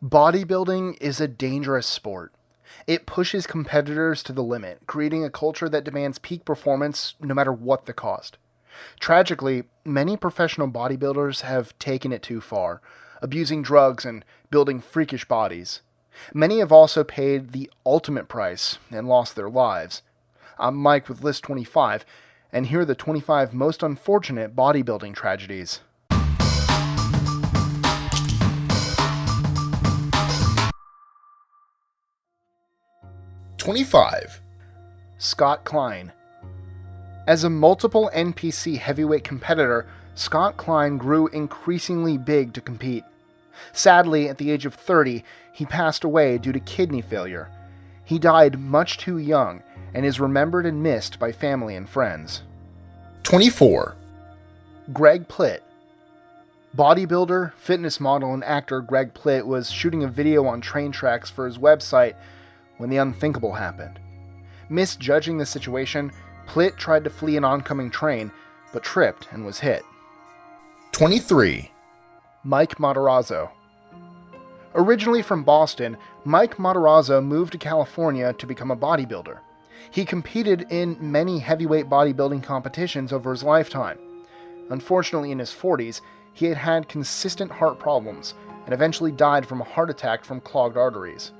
Bodybuilding is a dangerous sport. It pushes competitors to the limit, creating a culture that demands peak performance no matter what the cost. Tragically, many professional bodybuilders have taken it too far, abusing drugs and building freakish bodies. Many have also paid the ultimate price and lost their lives. I'm Mike with List 25, and here are the 25 most unfortunate bodybuilding tragedies. '25. Scott Klein. As a multiple NPC heavyweight competitor, Scott Klein grew increasingly big to compete. Sadly, at the age of 30, he passed away due to kidney failure. He died much too young and is remembered and missed by family and friends. 24. Greg Plitt. Bodybuilder, fitness model, and actor Greg Plitt was shooting a video on train tracks for his website when the unthinkable happened. Misjudging the situation, Plitt tried to flee an oncoming train, but tripped and was hit. 23. Mike Matarazzo. Originally from Boston, Mike Matarazzo moved to California to become a bodybuilder. He competed in many heavyweight bodybuilding competitions over his lifetime. Unfortunately, in his 40s, he had had consistent heart problems and eventually died from a heart attack from clogged arteries.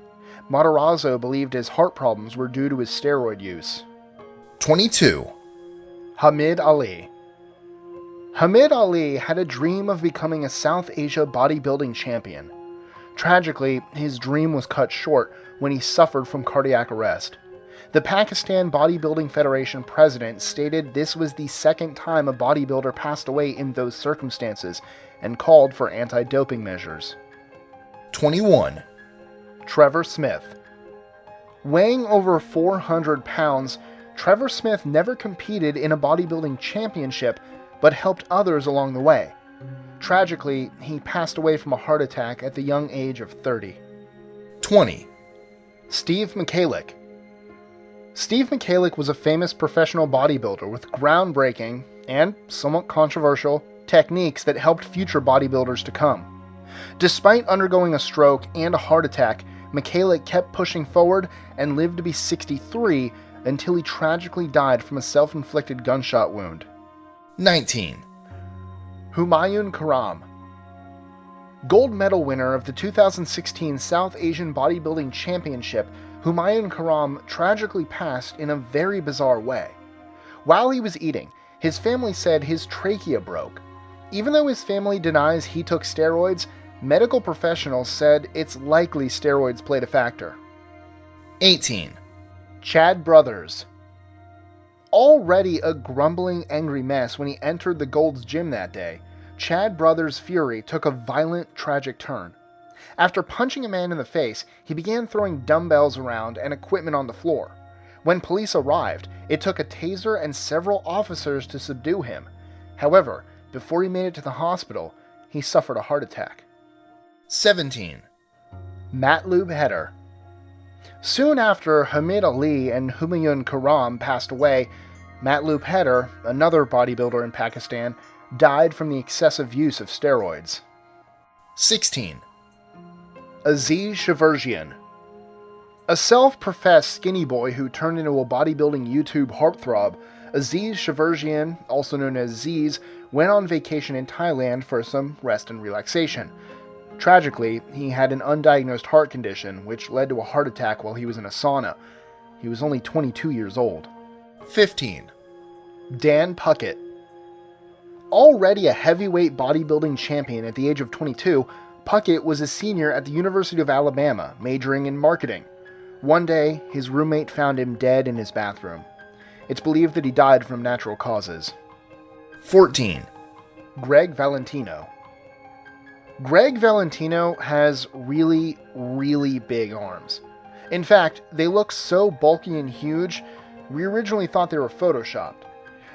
Matarazzo believed his heart problems were due to his steroid use. 22. Hameed Ali. Hameed Ali had a dream of becoming a South Asia bodybuilding champion. Tragically, his dream was cut short when he suffered from cardiac arrest. The Pakistan Bodybuilding Federation president stated this was the second time a bodybuilder passed away in those circumstances and called for anti-doping measures. 21. Trevor Smith. Weighing over 400 pounds, Trevor Smith never competed in a bodybuilding championship, but helped others along the way. Tragically, he passed away from a heart attack at the young age of 30. 20. Steve Michalek. Steve Michalek was a famous professional bodybuilder with groundbreaking, and somewhat controversial, techniques that helped future bodybuilders to come. Despite undergoing a stroke and a heart attack, Michalek kept pushing forward and lived to be 63 until he tragically died from a self-inflicted gunshot wound. 19. Humayun Karim. Gold medal winner of the 2016 South Asian Bodybuilding Championship, Humayun Karim tragically passed in a very bizarre way. While he was eating, his family said his trachea broke. Even though his family denies he took steroids, medical professionals said it's likely steroids played a factor. 18. Chad Brothers. Already a grumbling, angry mess when he entered the Gold's Gym that day, Chad Brothers' fury took a violent, tragic turn. After punching a man in the face, he began throwing dumbbells around and equipment on the floor. When police arrived, it took a taser and several officers to subdue him. However, before he made it to the hospital, he suffered a heart attack. 17. Matloob Haider. Soon after Hameed Ali and Humayun Karim passed away, Matloob Haider, another bodybuilder in Pakistan, died from the excessive use of steroids. 16. Aziz Shaverjian. A self-professed skinny boy who turned into a bodybuilding YouTube heartthrob, Aziz Shaverjian, also known as Aziz, went on vacation in Thailand for some rest and relaxation. Tragically, he had an undiagnosed heart condition, which led to a heart attack while he was in a sauna. He was only 22 years old. 15. Dan Puckett. Already a heavyweight bodybuilding champion at the age of 22, Puckett was a senior at the University of Alabama, majoring in marketing. One day, his roommate found him dead in his bathroom. It's believed that he died from natural causes. 14. Gregg Valentino. Gregg Valentino has really, really big arms. In fact, they look so bulky and huge, we originally thought they were photoshopped.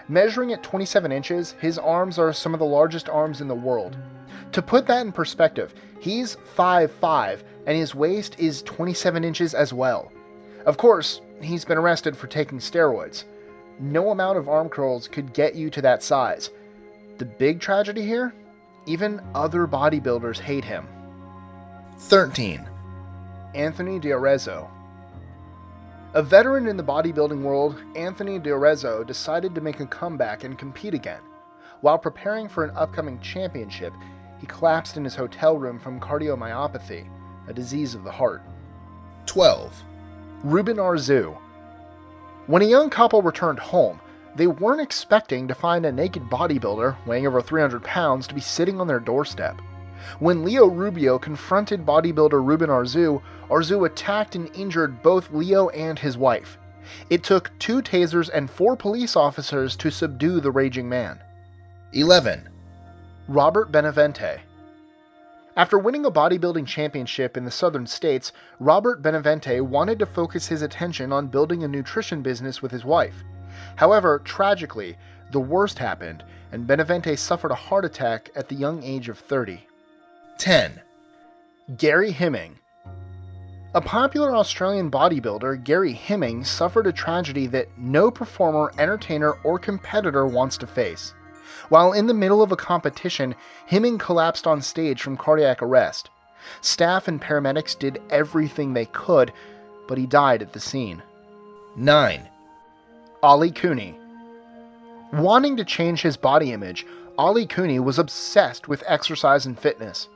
Measuring at 27 inches, his arms are some of the largest arms in the world. To put that in perspective, he's 5'5", and his waist is 27 inches as well. Of course, he's been arrested for taking steroids. No amount of arm curls could get you to that size. The big tragedy here? Even other bodybuilders hate him. 13. Anthony Durazo. A veteran in the bodybuilding world, Anthony Durazo decided to make a comeback and compete again. While preparing for an upcoming championship, he collapsed in his hotel room from cardiomyopathy, a disease of the heart. 12. Ruben Arzu. When a young couple returned home, they weren't expecting to find a naked bodybuilder weighing over 300 pounds to be sitting on their doorstep. When Leo Rubio confronted bodybuilder Ruben Arzu, Arzu attacked and injured both Leo and his wife. It took 2 tasers and 4 police officers to subdue the raging man. 11. Robert Benavente. After winning a bodybuilding championship in the southern states, Robert Benavente wanted to focus his attention on building a nutrition business with his wife. However, tragically, the worst happened, and Benavente suffered a heart attack at the young age of 30. 10. Gary Hemming. A popular Australian bodybuilder, Gary Hemming suffered a tragedy that no performer, entertainer, or competitor wants to face. While in the middle of a competition, Hemming collapsed on stage from cardiac arrest. Staff and paramedics did everything they could, but he died at the scene. 9. Ollie Cooney. Wanting to change his body image, Ollie Cooney was obsessed with exercise and fitness.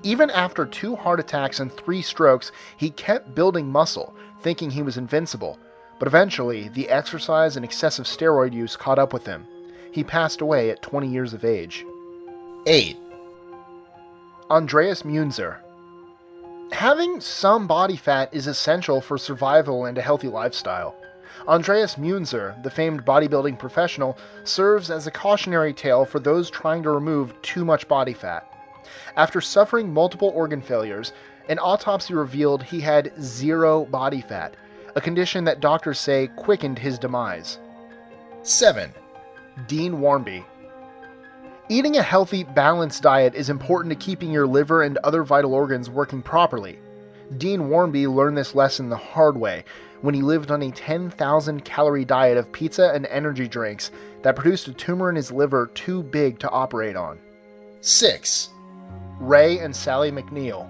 Even after 2 heart attacks and 3 strokes, he kept building muscle, thinking he was invincible. But eventually, the exercise and excessive steroid use caught up with him. He passed away at 20 years of age. 8. Mewn Sir. Having some body fat is essential for survival and a healthy lifestyle. Mewn Sir, the famed bodybuilding professional, serves as a cautionary tale for those trying to remove too much body fat. After suffering multiple organ failures, an autopsy revealed he had 0 body fat, a condition that doctors say quickened his demise. 7. Dean Warmby. Eating a healthy, balanced diet is important to keeping your liver and other vital organs working properly. Dean Warmby learned this lesson the hard way when he lived on a 10,000 calorie diet of pizza and energy drinks that produced a tumor in his liver too big to operate on. 6. Ray and Sally McNeil.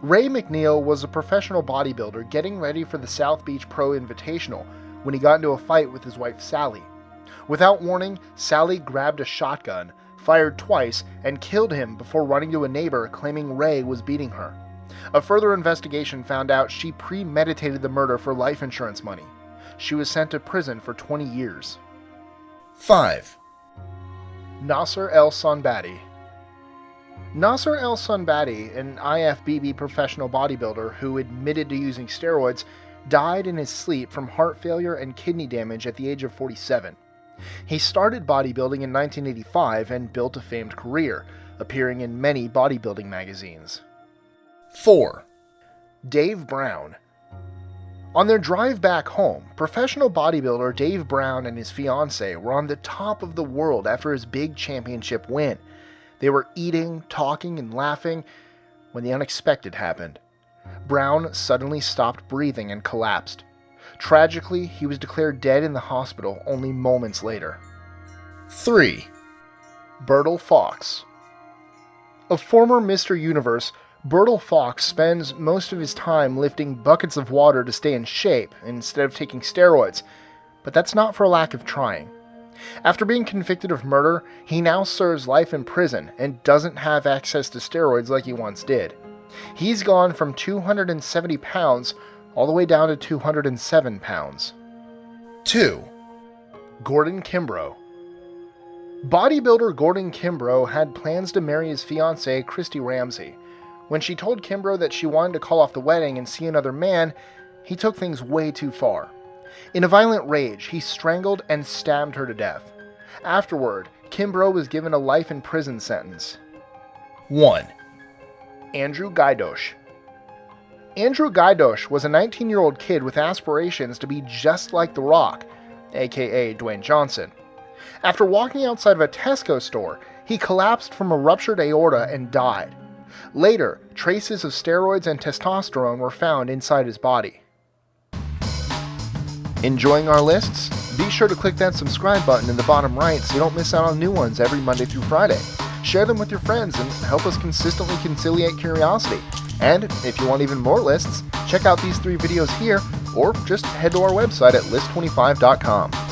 Ray McNeil was a professional bodybuilder getting ready for the South Beach Pro Invitational when he got into a fight with his wife Sally. Without warning, Sally grabbed a shotgun, fired twice, and killed him before running to a neighbor claiming Ray was beating her. A further investigation found out she premeditated the murder for life insurance money. She was sent to prison for 20 years. 5. Nasser El Sonbaty. Nasser El Sonbaty, an IFBB professional bodybuilder who admitted to using steroids, died in his sleep from heart failure and kidney damage at the age of 47. He started bodybuilding in 1985 and built a famed career, appearing in many bodybuilding magazines. 4. Dave Brown. On their drive back home, professional bodybuilder Dave Brown and his fiancée were on the top of the world after his big championship win. They were eating, talking, and laughing when the unexpected happened. Brown suddenly stopped breathing and collapsed. Tragically, he was declared dead in the hospital only moments later. 3. Myrtle Fox. A former Mr. Universe, Myrtle Fox spends most of his time lifting buckets of water to stay in shape instead of taking steroids, but that's not for lack of trying. After being convicted of murder, he now serves life in prison and doesn't have access to steroids like he once did. He's gone from 270 pounds all the way down to 207 pounds. 2. Gordon Kimbrough. Bodybuilder Gordon Kimbrough had plans to marry his fiancée, Christy Ramsey. When she told Kimbrough that she wanted to call off the wedding and see another man, he took things way too far. In a violent rage, he strangled and stabbed her to death. Afterward, Kimbrough was given a life in prison sentence. 1. Andrew Gaidosh. Andrew Gaidosh was a 19-year-old kid with aspirations to be just like The Rock, aka Dwayne Johnson. After walking outside of a Tesco store, he collapsed from a ruptured aorta and died. Later, traces of steroids and testosterone were found inside his body. Enjoying our lists? Be sure to click that subscribe button in the bottom right so you don't miss out on new ones every Monday through Friday. Share them with your friends and help us consistently conciliate curiosity. And if you want even more lists, check out these 3 videos here, or just head to our website at list25.com.